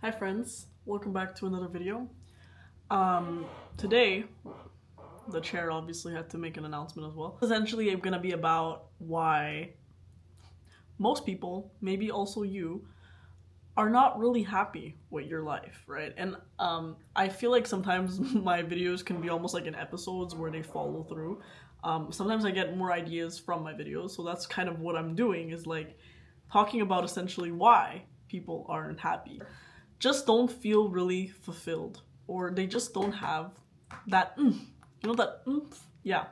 Hi friends, welcome back to another video. Today, the chair obviously had to make an announcement as well. Essentially, I'm gonna be about why most people, maybe also you, are not really happy with your life, right? And I feel like sometimes my videos can be almost like in episodes where they follow through. Sometimes I get more ideas from my videos, so that's kind of what I'm doing, is like talking about essentially why people aren't happy. Just don't feel really fulfilled, or they just don't have that that yeah.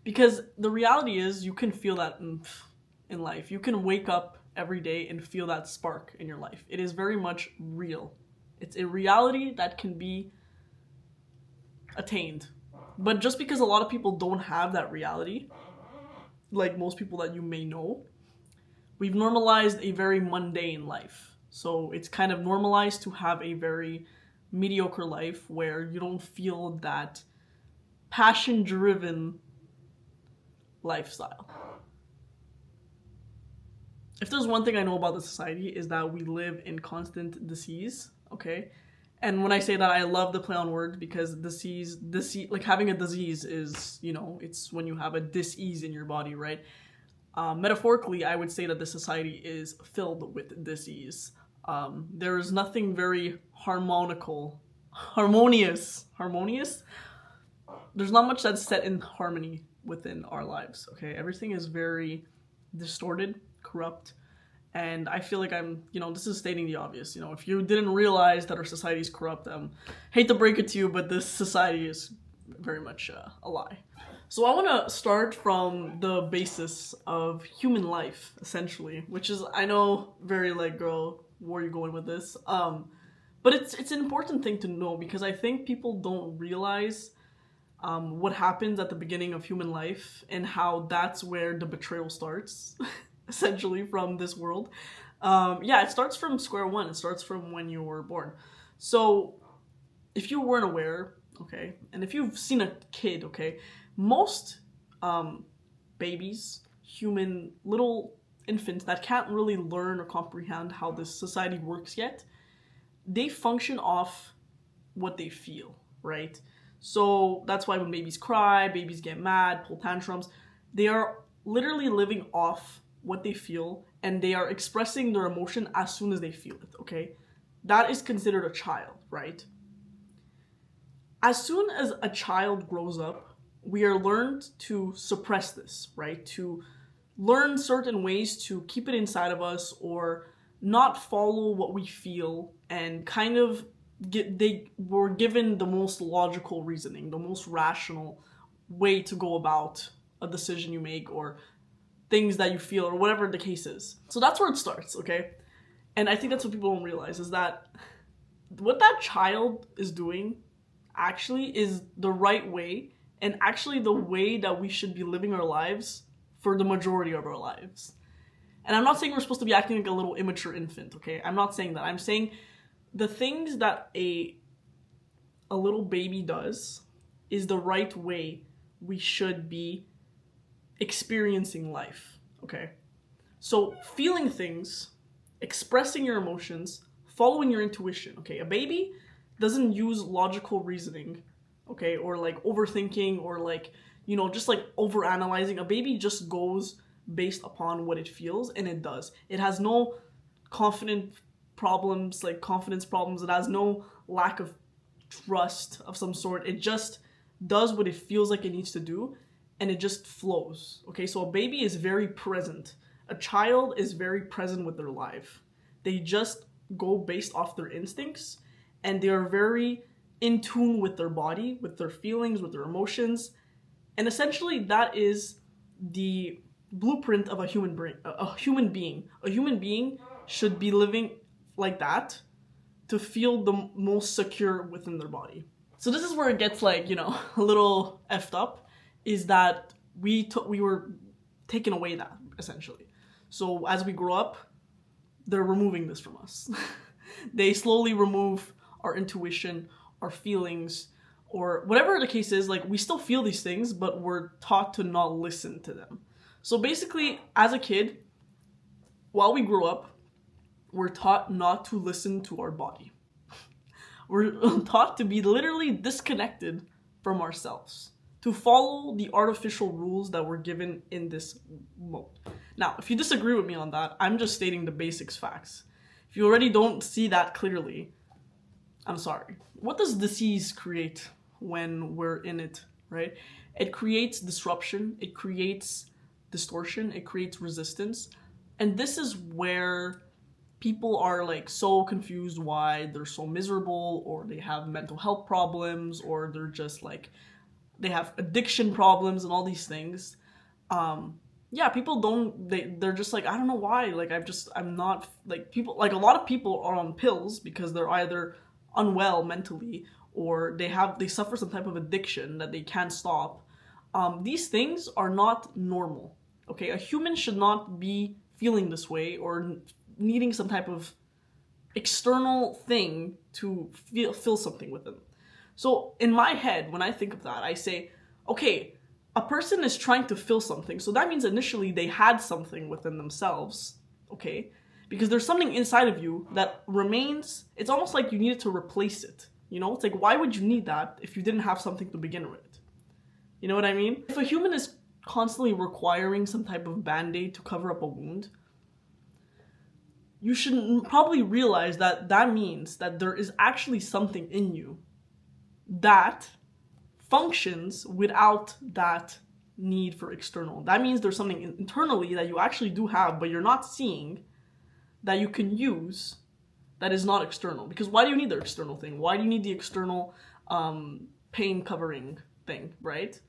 Because the reality is, you can feel that in life. You can wake up every day and feel that spark in your life. It is very much real. It's a reality that can be attained. But just because a lot of people don't have that reality, like most people that you may know, we've normalized a very mundane life. So it's kind of normalized to have a very mediocre life where you don't feel that passion driven lifestyle. If there's one thing I know about the society, is that we live in constant disease, okay? And when I say that, I love the play on words, because disease, like having a disease is, it's when you have a dis-ease in your body, right? Metaphorically, I would say that the society is filled with disease. There is nothing very harmonious. There's not much that's set in harmony within our lives, okay? Everything is very distorted, corrupt, and I feel like this is stating the obvious. If you didn't realize that our society is corrupt, hate to break it to you, but this society is very much a lie. So I want to start from the basis of human life, essentially, which is, I know, very like, girl, where are you going with this? But it's an important thing to know, because I think people don't realize what happens at the beginning of human life and how that's where the betrayal starts, essentially, from this world. It starts from square one. It starts from when you were born. So if you weren't aware, okay, and if you've seen a kid, okay, most babies, human little infants that can't really learn or comprehend how this society works yet, they function off what they feel, right? So that's why when babies cry, babies get mad, pull tantrums, they are literally living off what they feel, and they are expressing their emotion as soon as they feel it, okay? That is considered a child, right? As soon as a child grows up, we are learned to suppress this, right? To learn certain ways to keep it inside of us, or not follow what we feel, and kind of they were given the most logical reasoning, the most rational way to go about a decision you make, or things that you feel, or whatever the case is. So that's where it starts, okay? And I think that's what people don't realize, is that what that child is doing actually is the right way, and actually the way that we should be living our lives for the majority of our lives. And I'm not saying we're supposed to be acting like a little immature infant, okay? I'm not saying that. I'm saying the things that a little baby does is the right way we should be experiencing life, okay? So feeling things, expressing your emotions, following your intuition, okay? A baby doesn't use logical reasoning, okay, or like overthinking, or like, just like overanalyzing. A baby just goes based upon what it feels, and it does. It has no confidence problems. It has no lack of trust of some sort. It just does what it feels like it needs to do, and it just flows, okay? So a baby is very present. A child is very present with their life. They just go based off their instincts, and they are very in tune with their body, with their feelings, with their emotions. And essentially, that is the blueprint of a human brain, a human being. A human being should be living like that to feel the most secure within their body. So this is where it gets like, a little effed up, is that we were taken away that, essentially. So as we grow up, they're removing this from us. They slowly remove our intuition, our feelings, or whatever the case is. Like, we still feel these things, but we're taught to not listen to them. So basically, as a kid, while we grew up, we're taught not to listen to our body. We're taught to be literally disconnected from ourselves, to follow the artificial rules that we're given in this mode. Now, if you disagree with me on that, I'm just stating the basics facts. If you already don't see that clearly, I'm sorry. What does disease create when we're in it, right? It creates disruption, it creates distortion, it creates resistance. And this is where people are like so confused why they're so miserable, or they have mental health problems, or they're just like, they have addiction problems and all these things. Yeah, people don't, they're just like, I don't know why, like I'm not, like people, like a lot of people are on pills because they're either unwell mentally, or they suffer some type of addiction that they can't stop. These things are not normal, okay? A human should not be feeling this way or needing some type of external thing to feel something with them. So in my head, when I think of that, I say, okay, a person is trying to feel something, so that means initially they had something within themselves, okay? Because there's something inside of you that remains. It's almost like you needed to replace it, you know? It's like, why would you need that if you didn't have something to begin with? You know what I mean? If a human is constantly requiring some type of band-aid to cover up a wound, you should probably realize that that means that there is actually something in you that functions without that need for external. That means there's something internally that you actually do have, but you're not seeing, that you can use, that is not external. Because why do you need the external thing? Why do you need the external pain covering thing, right?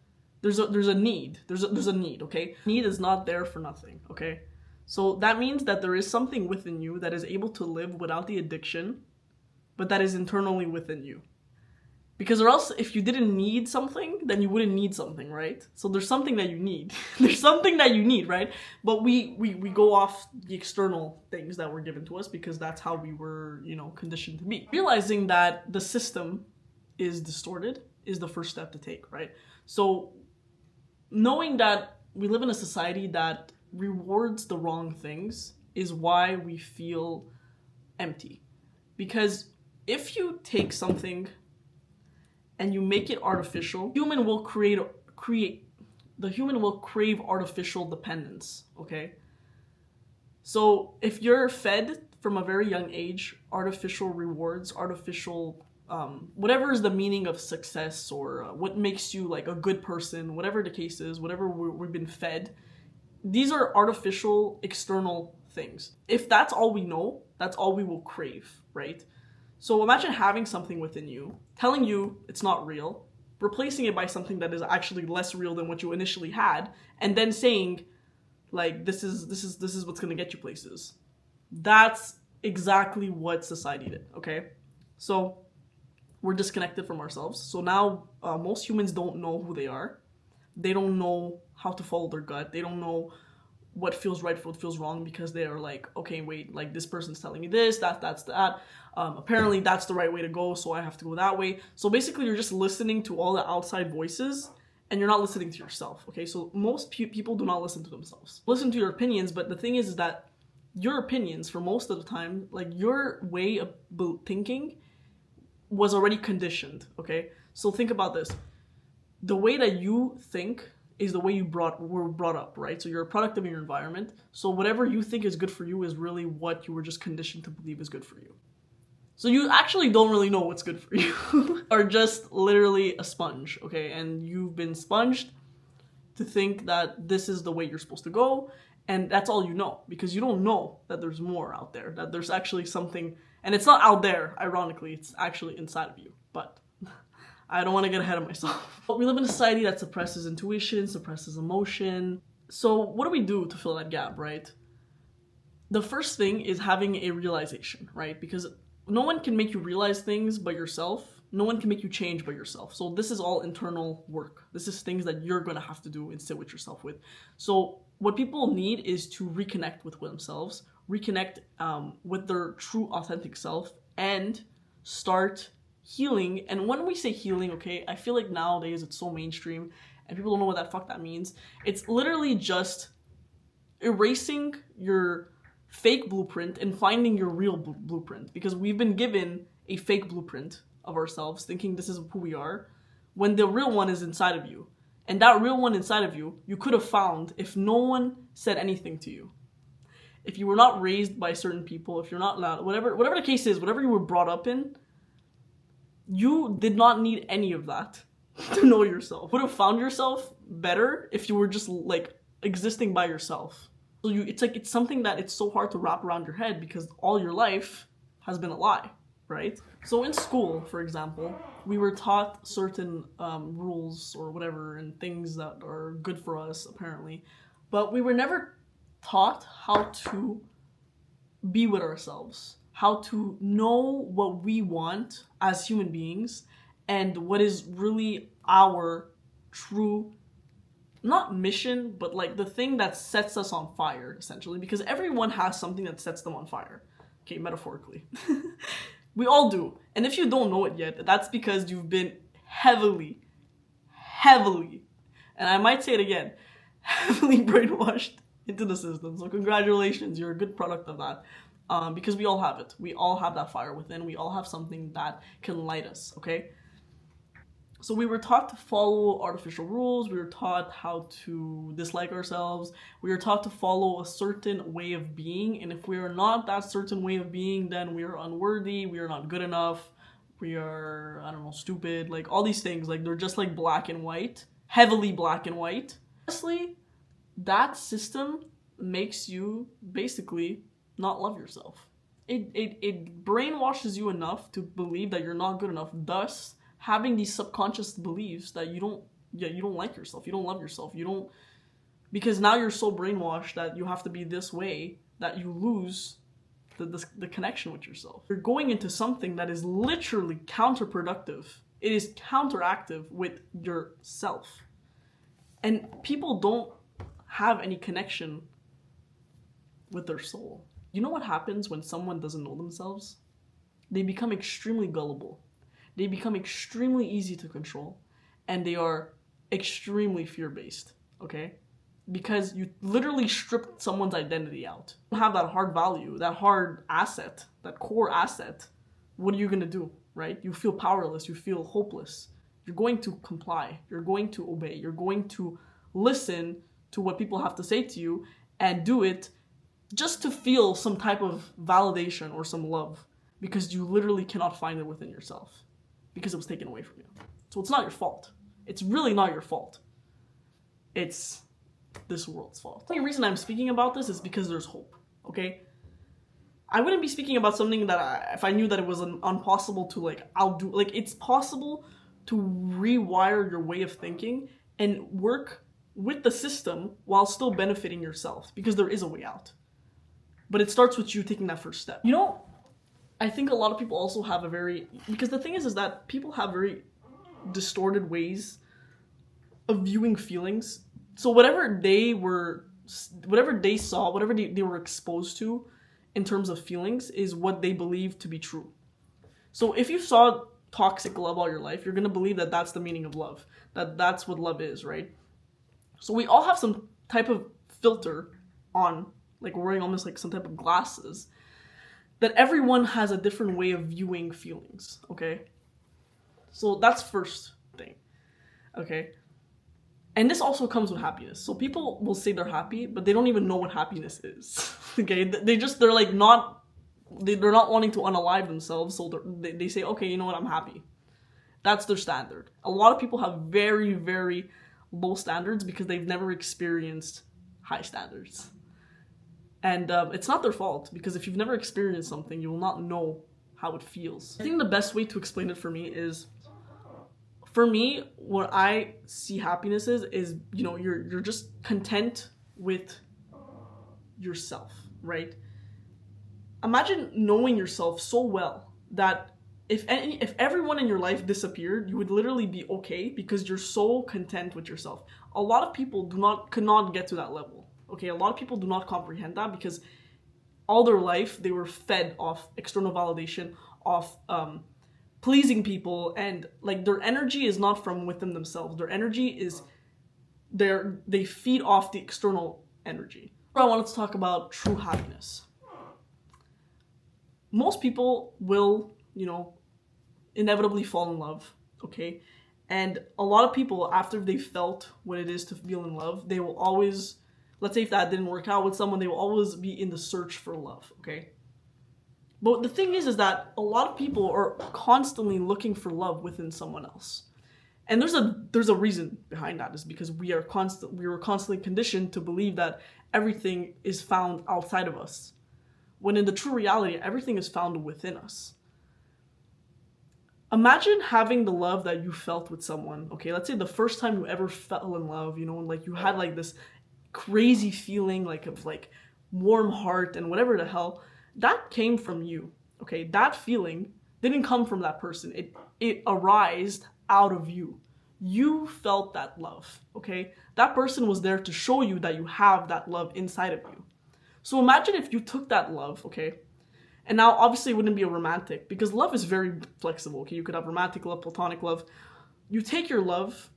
There's a need. There's a need, okay? Need is not there for nothing, okay? So that means that there is something within you that is able to live without the addiction, but that is internally within you. Because or else, if you didn't need something, then you wouldn't need something, right? So there's something that you need. There's something that you need, right? But we go off the external things that were given to us because that's how we were, you know, conditioned to be. Realizing that the system is distorted is the first step to take, right? So knowing that we live in a society that rewards the wrong things is why we feel empty. Because if you take something and you make it artificial, the human will crave artificial dependence, okay? So if you're fed from a very young age artificial rewards, artificial whatever is the meaning of success, or what makes you like a good person, whatever the case is, whatever we've been fed, these are artificial external things. If that's all we know, that's all we will crave, right? So imagine having something within you, telling you it's not real, replacing it by something that is actually less real than what you initially had, and then saying, like, this is what's gonna get you places. That's exactly what society did, okay? So we're disconnected from ourselves. So now most humans don't know who they are. They don't know how to follow their gut. They don't know what feels right, what feels wrong, because they are like, okay, wait, like this person's telling me this, that's that. Apparently that's the right way to go, so I have to go that way. So basically you're just listening to all the outside voices and you're not listening to yourself, okay? So most people do not listen to themselves. Listen to your opinions, but the thing is that your opinions, for most of the time, like your way of thinking was already conditioned, okay? So think about this. The way that you think is the way you were brought up, right? So you're a product of your environment. So whatever you think is good for you is really what you were just conditioned to believe is good for you. So you actually don't really know what's good for you. Are just literally a sponge, okay? And you've been sponged to think that this is the way you're supposed to go, and that's all you know, because you don't know that there's more out there, that there's actually something, and it's not out there, ironically, it's actually inside of you, but I don't want to get ahead of myself. But we live in a society that suppresses intuition, suppresses emotion. So what do we do to fill that gap, right? The first thing is having a realization, right? Because no one can make you realize things but yourself. No one can make you change but yourself. So this is all internal work. This is things that you're going to have to do and sit with yourself with. So what people need is to reconnect with themselves, reconnect with their true authentic self, and start healing. And when we say healing, okay, I feel like nowadays it's so mainstream and people don't know what that means. It's literally just erasing your fake blueprint and finding your real blueprint, because we've been given a fake blueprint of ourselves thinking this is who we are, when the real one is inside of you. And that real one inside of you, you could have found if no one said anything to you. If you were not raised by certain people, if you're not allowed, whatever the case is, whatever you were brought up in, you did not need any of that to know yourself. You would have found yourself better if you were just like existing by yourself. So it's something that it's so hard to wrap around your head because all your life has been a lie, right? So in school, for example, we were taught certain rules or whatever and things that are good for us, apparently, but we were never taught how to be with ourselves, how to know what we want as human beings and what is really our true, not mission, but like the thing that sets us on fire, essentially, because everyone has something that sets them on fire. Okay, metaphorically. We all do. And if you don't know it yet, that's because you've been heavily, and I might say it again, heavily brainwashed into the system. So congratulations, you're a good product of that. Because we all have it. We all have that fire within. We all have something that can light us, okay? So we were taught to follow artificial rules. We were taught how to dislike ourselves. We were taught to follow a certain way of being. And if we are not that certain way of being, then we are unworthy. We are not good enough. We are, I don't know, stupid. Like all these things, like they're just like black and white, heavily black and white. Honestly, that system makes you basically not love yourself. It brainwashes you enough to believe that you're not good enough, thus having these subconscious beliefs that you don't like yourself, you don't love yourself, because now you're so brainwashed that you have to be this way that you lose the connection with yourself. You're going into something that is literally counterproductive. It is counteractive with yourself. And people don't have any connection with their soul. You know what happens when someone doesn't know themselves? They become extremely gullible. They become extremely easy to control. And they are extremely fear-based, okay? Because you literally stripped someone's identity out. You don't have that hard value, that hard asset, that core asset. What are you gonna do, right? You feel powerless, you feel hopeless. You're going to comply, you're going to obey, you're going to listen to what people have to say to you and do it just to feel some type of validation or some love, because you literally cannot find it within yourself because it was taken away from you. So it's not your fault. It's really not your fault. It's this world's fault. The only reason I'm speaking about this is because there's hope, okay? I wouldn't be speaking about something that if I knew that it was impossible to it's possible to rewire your way of thinking and work with the system while still benefiting yourself, because there is a way out. But it starts with you taking that first step. You know, I think a lot of people also have because the thing is that people have very distorted ways of viewing feelings. So whatever they saw, whatever they were exposed to in terms of feelings is what they believe to be true. So if you saw toxic love all your life, you're going to believe that that's the meaning of love, that's what love is, right? So we all have some type of filter on, like we're wearing almost like some type of glasses, that everyone has a different way of viewing feelings, okay? So that's first thing, okay? And this also comes with happiness. So people will say they're happy, but they don't even know what happiness is, okay? They're not wanting to unalive themselves, so they say, okay, you know what, I'm happy. That's their standard. A lot of people have very, very low standards because they've never experienced high standards. And it's not their fault, because if you've never experienced something, you will not know how it feels. I think the best way to explain it for me is, what I see happiness is, you know, you're just content with yourself, right? Imagine knowing yourself so well that if everyone in your life disappeared, you would literally be okay because you're so content with yourself. A lot of people could not get to that level. Okay, a lot of people do not comprehend that because all their life they were fed off external validation, off pleasing people, and like their energy is not from within themselves. Their energy is they feed off the external energy. I wanted to talk about true happiness. most people will, inevitably fall in love, okay? And a lot of people, after they felt what it is to feel in love, they will always, let's say if that didn't work out with someone, they will always be in the search for love, okay? But the thing is that a lot of people are constantly looking for love within someone else. And there's a reason behind that, is because we were constantly conditioned to believe that everything is found outside of us, when in the true reality, everything is found within us. Imagine having the love that you felt with someone, okay? Let's say the first time you ever fell in love, like you had like this crazy feeling like of like warm heart and whatever the hell, that came from you, okay? That feeling didn't come from that person. It arose out of you. You felt that love, okay? That person was there to show you that you have that love inside of you. So imagine if you took that love, okay? And now, obviously, it wouldn't be a romantic, because love is very flexible, okay? You could have romantic love, platonic love. You take your love,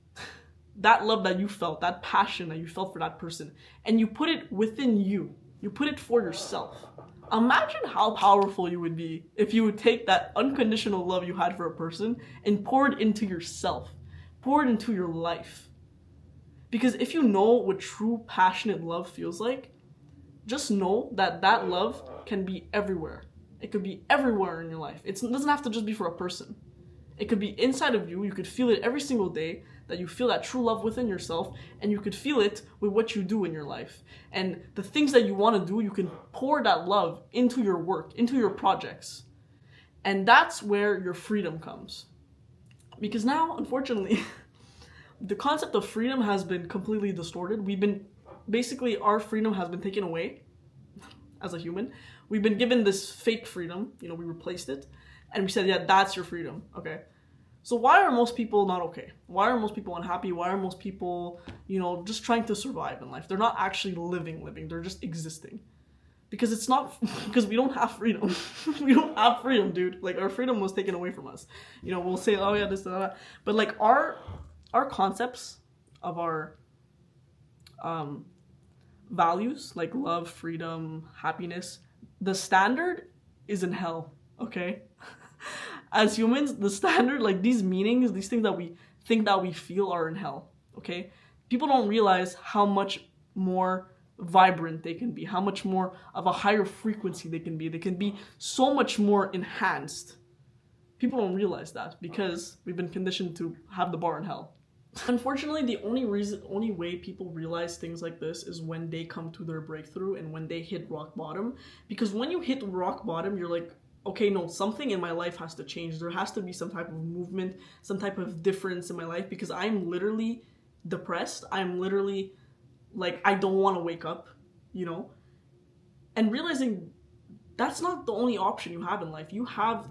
that love that you felt, that passion that you felt for that person, and you put it within you. You put it for yourself. Imagine how powerful you would be if you would take that unconditional love you had for a person and pour it into yourself, pour it into your life. Because if you know what true passionate love feels like, just know that that love can be everywhere. It could be everywhere in your life. It doesn't have to just be for a person. It could be inside of you. You could feel it every single day, that you feel that true love within yourself, and you could feel it with what you do in your life. And the things that you want to do, you can pour that love into your work, into your projects. And that's where your freedom comes. Because now, unfortunately, the concept of freedom has been completely distorted. Our freedom has been taken away as a human. We've been given this fake freedom, we replaced it, and we said, yeah, that's your freedom, okay? So why are most people not okay? Why are most people unhappy? Why are most people, just trying to survive in life? They're not actually living, they're just existing. Because it's not, because we don't have freedom. We don't have freedom, dude. Like, our freedom was taken away from us. We'll say, oh yeah, this, that. But like, our concepts of our values, like love, freedom, happiness, the standard is in hell, okay? As humans, the standard, like these meanings, these things that we think that we feel, are in hell, okay? People don't realize how much more vibrant they can be, how much more of a higher frequency they can be. They can be so much more enhanced. People don't realize that because we've been conditioned to have the bar in hell. Unfortunately, the only way people realize things like this is when they come to their breakthrough and when they hit rock bottom. Because when you hit rock bottom, you're like, okay, no, something in my life has to change. There has to be some type of movement, some type of difference in my life, because I'm literally depressed. I'm literally like, I don't want to wake up, and realizing that's not the only option you have in life. You have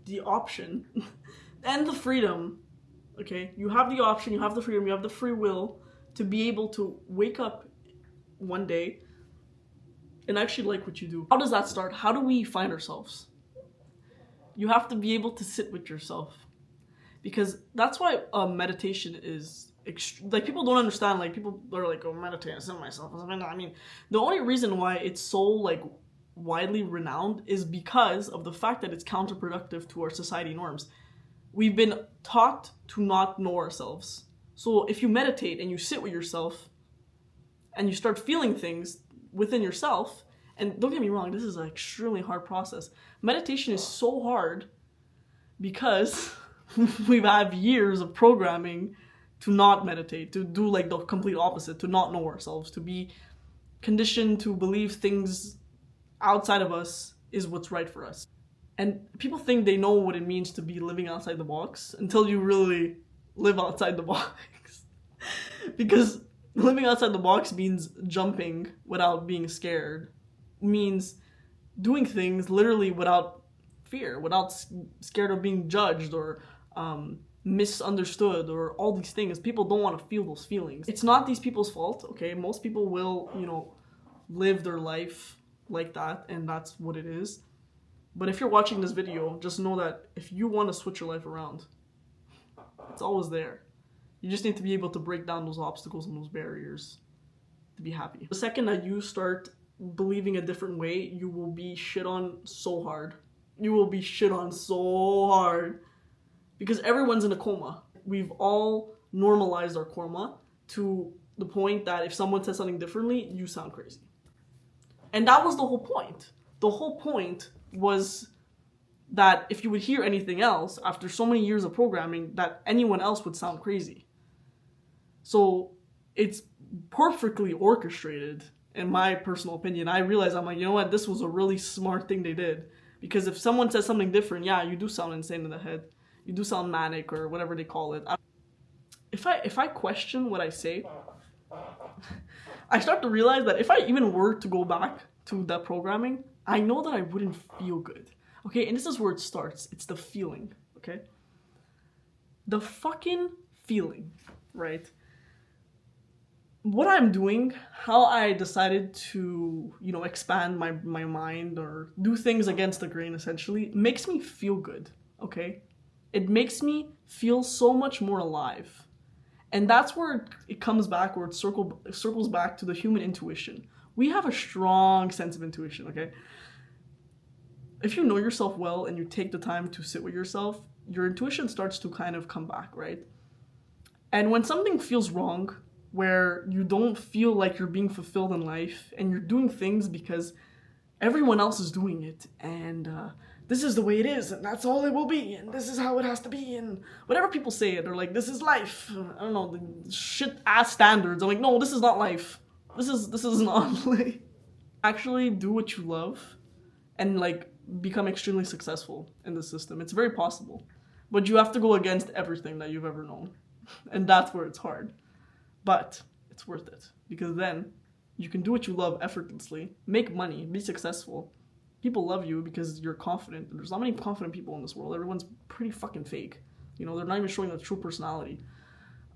the option and the freedom. Okay, you have the option, you have the freedom, you have the free will to be able to wake up one day and actually like what you do. How does that start? How do we find ourselves? You have to be able to sit with yourself, because that's why meditation is like, people don't understand. Like, people are like, oh, meditate, I sit with myself. I mean, the only reason why it's so like widely renowned is because of the fact that it's counterproductive to our society norms. We've been taught to not know ourselves. So if you meditate and you sit with yourself and you start feeling things within yourself, and don't get me wrong, this is an extremely hard process. Meditation is so hard because we've had years of programming to not meditate, to do like the complete opposite, to not know ourselves, to be conditioned to believe things outside of us is what's right for us. And people think they know what it means to be living outside the box until you really live outside the box. Because living outside the box means jumping without being scared, means doing things literally without fear, without scared of being judged or misunderstood or all these things. People don't want to feel those feelings. It's not these people's fault, okay? Most people will, live their life like that, and that's what it is. But if you're watching this video, just know that if you want to switch your life around, it's always there. You just need to be able to break down those obstacles and those barriers to be happy. The second that you start believing a different way, you will be shit on so hard. you will be shit on so hard. Because everyone's in a coma. We've all normalized our coma to the point that if someone says something differently, you sound crazy. And that was the whole point. The whole point was that if you would hear anything else after so many years of programming, that anyone else would sound crazy. So it's perfectly orchestrated, in my personal opinion. I realized, I'm like, you know what, this was a really smart thing they did. Because if someone says something different, yeah, you do sound insane in the head. You do sound manic or whatever they call it. If I question what I say, I start to realize that if I even were to go back to that programming, I know that I wouldn't feel good. Okay, and this is where it starts. It's the feeling, okay? The fucking feeling, right? What I'm doing, how I decided to, expand my mind or do things against the grain, essentially, makes me feel good, okay? It makes me feel so much more alive. And that's where it comes back, where it circles back to the human intuition. We have a strong sense of intuition, okay? If you know yourself well and you take the time to sit with yourself, your intuition starts to kind of come back, right? And when something feels wrong, where you don't feel like you're being fulfilled in life and you're doing things because everyone else is doing it and this is the way it is and that's all it will be and this is how it has to be and whatever people say it, or like, this is life. I don't know, the shit ass standards. I'm like, no, this is not life. This is not life. Actually do what you love and like become extremely successful in the system. It's very possible. But you have to go against everything that you've ever known. And that's where it's hard. But it's worth it. Because then you can do what you love effortlessly, make money, be successful. People love you because you're confident. There's not many confident people in this world. Everyone's pretty fucking fake. They're not even showing their true personality.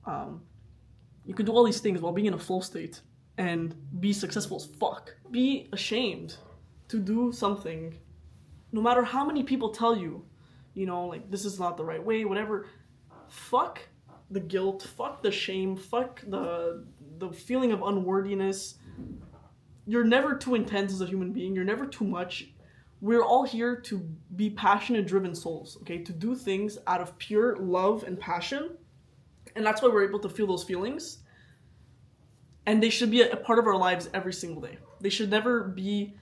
You can do all these things while being in a flow state and be successful as fuck. Be ashamed to do something, no matter how many people tell you, like, this is not the right way, whatever. Fuck the guilt, fuck the shame, fuck the feeling of unworthiness. You're never too intense as a human being. You're never too much. We're all here to be passionate, driven souls, okay? To do things out of pure love and passion. And that's why we're able to feel those feelings. And they should be a part of our lives every single day. They should never be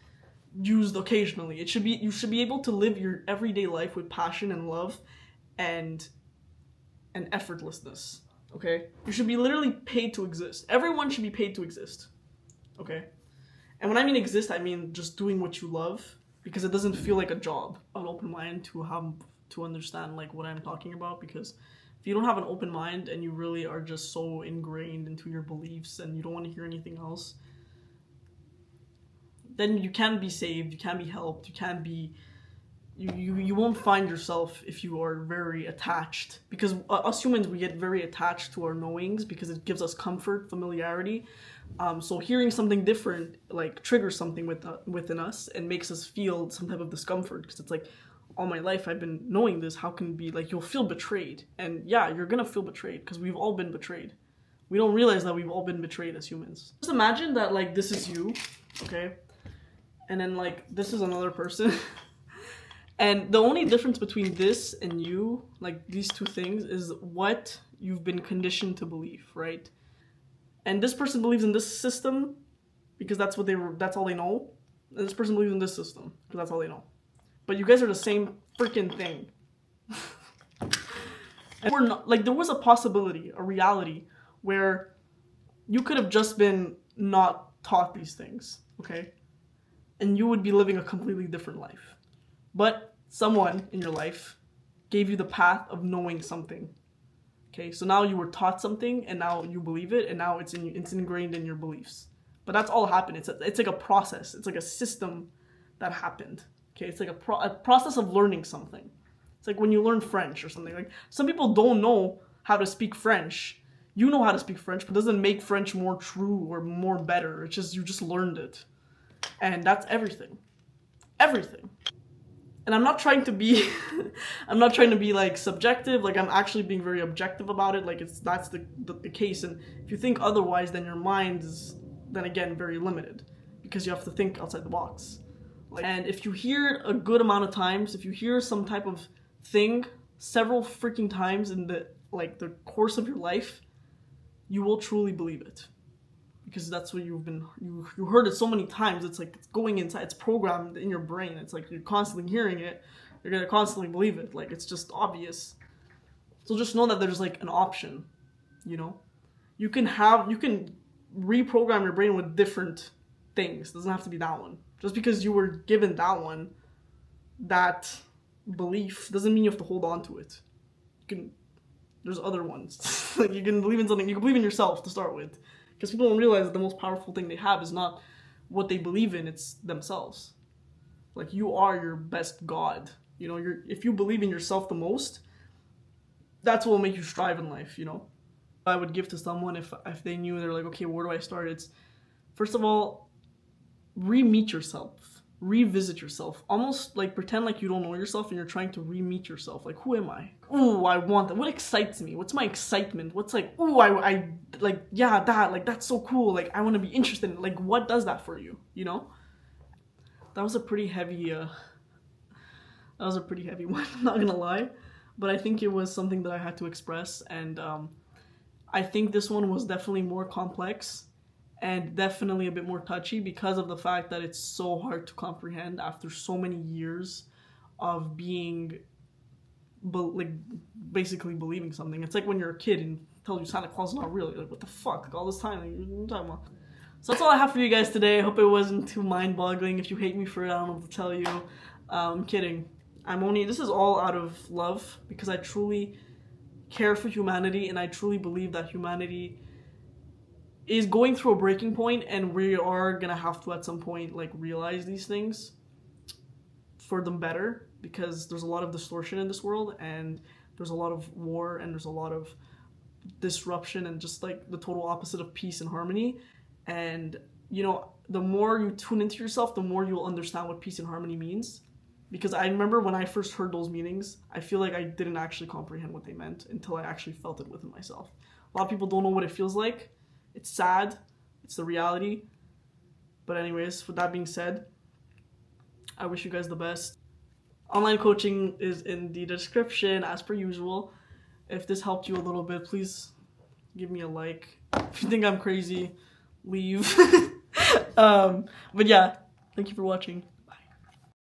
used occasionally. You should be able to live your everyday life with passion and love and effortlessness, okay? You should be literally paid to exist. Everyone should be paid to exist, okay? And when I mean exist, I mean just doing what you love, because it doesn't feel like a job. An open mind to understand like what I'm talking about, because if you don't have an open mind and you really are just so ingrained into your beliefs and you don't want to hear anything else, then you can't be saved, you can't be helped, you won't find yourself if you are very attached. Because us humans, we get very attached to our knowings because it gives us comfort, familiarity. So hearing something different like triggers something within us and makes us feel some type of discomfort, because it's like, all my life I've been knowing this, how can it be like, you'll feel betrayed. And yeah, you're gonna feel betrayed because we've all been betrayed. We don't realize that we've all been betrayed as humans. Just imagine that like this is you, okay? And then like this is another person. And the only difference between this and you, like these two things, is what you've been conditioned to believe, right? And this person believes in this system because that's all they know. And this person believes in this system because that's all they know. But you guys are the same freaking thing. And we're not, like, there was a possibility, a reality, where you could have just been not taught these things, okay? And you would be living a completely different life. But someone in your life gave you the path of knowing something. Okay, so now you were taught something and now you believe it and now it's ingrained in your beliefs. But that's all happened. It's like a process. It's like a system that happened. Okay, it's like a process of learning something. It's like when you learn French or something. Like, some people don't know how to speak French. You know how to speak French, but it doesn't make French more true or more better. It's just, you just learned it. And that's everything. Everything. And I'm not trying to be like subjective, like I'm actually being very objective about it, like that's the case. And if you think otherwise, then your mind is then again very limited, because you have to think outside the box. And if you hear it a good amount of times, if you hear some type of thing several freaking times in the course of your life, you will truly believe it. Because that's what you heard it so many times, it's like it's going inside, it's programmed in your brain. It's like you're constantly hearing it, you're gonna constantly believe it. Like, it's just obvious. So just know that there's like an option, you know? You can reprogram your brain with different things. It doesn't have to be that one. Just because you were given that one, that belief, doesn't mean you have to hold on to it. There's other ones. Like, you can believe in something, you can believe in yourself to start with. Because people don't realize that the most powerful thing they have is not what they believe in, it's themselves. Like, you are your best God. You know, if you believe in yourself the most, that's what will make you strive in life, you know? I would give to someone if they knew, they're like, okay, where do I start? It's, first of all, re-meet yourself. Revisit yourself. Almost like pretend like you don't know yourself and you're trying to re-meet yourself. Like, who am I? Ooh, I want that. What excites me? What's my excitement? What's like, ooh, I like, yeah, that, like, that's so cool. Like, I want to be interested in it. Like, what does that for you? You know? That was a pretty heavy one, I'm not gonna lie. But I think it was something that I had to express, and I think this one was definitely more complex and definitely a bit more touchy because of the fact that it's so hard to comprehend after so many years of being, basically believing something. It's like when you're a kid and tell you Santa Claus is not real. You're like, what the fuck? Like, all this time, like, what are you talking about? So that's all I have for you guys today. I hope it wasn't too mind-boggling. If you hate me for it, I don't know what to tell you. I'm kidding. This is all out of love because I truly care for humanity, and I truly believe that humanity is going through a breaking point, and we are gonna have to at some point like realize these things for the better, because there's a lot of distortion in this world, and there's a lot of war, and there's a lot of disruption, and just like the total opposite of peace and harmony. And you know, the more you tune into yourself, the more you'll understand what peace and harmony means. Because I remember when I first heard those meanings, I feel like I didn't actually comprehend what they meant until I actually felt it within myself. A lot of people don't know what it feels like. It's sad. It's the reality. But anyways, with that being said, I wish you guys the best. Online coaching is in the description as per usual. If this helped you a little bit, please give me a like. If you think I'm crazy, leave. But yeah, thank you for watching.